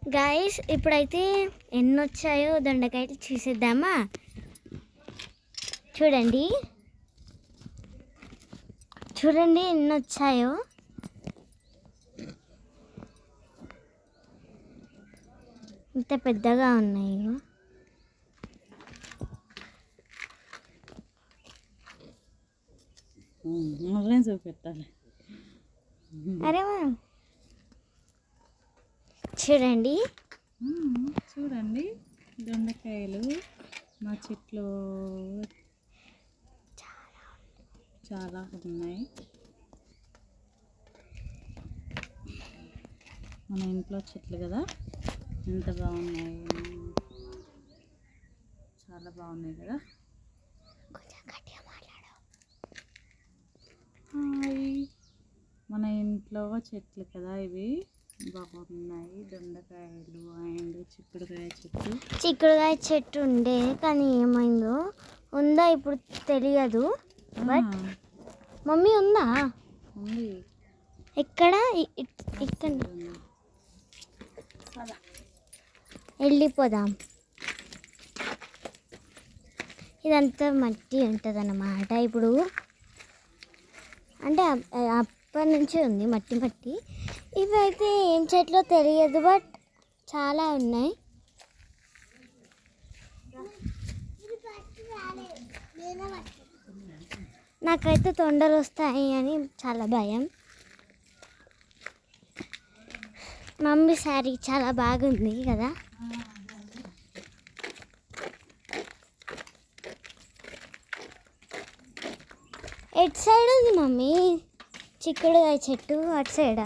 Guys ఇప్పుడైతే ఎన్ని వచ్చాయో దొండకాయలు చూసేద్దామా. చూడండి చూడండి ఎన్ని వచ్చాయో. ఇంత పెద్దగా ఉన్నాయి. చూపెట్టాలి. అరే చూడండి చూడండి దొండకాయలు మా చెట్లు చాలా ఉన్నాయి. మన ఇంట్లో చెట్లు కదా, ఎంత బాగున్నాయి, చాలా బాగున్నాయి కదా. మన ఇంట్లో చెట్లు కదా ఇవి, బాగున్నాయి. దొండకాయలు అండ్ చిక్కుడుకాయ చెట్టు ఉండే కానీ ఏమైందో, ఉందా ఇప్పుడు తెలియదు. బట్ మమ్మీ ఉందా? ఉంది. ఎక్కడ? ఇక్కడ వెళ్ళిపోదాం. ఇదంతా మట్టి ఉంటుంది అన్నమాట. ఇప్పుడు అంటే అప్పటి నుంచి ఉంది మట్టి. ఇవైతే ఏం చెట్లో తెలియదు, బట్ చాలా ఉన్నాయి. నాకైతే తొండలు వస్తాయి అని చాలా భయం. మమ్మీ శారీ చాలా బాగుంది కదా. ఎటు సైడ్ ఉంది మమ్మీ చిక్కుడుకాయ చెట్టు? అటు సైడా?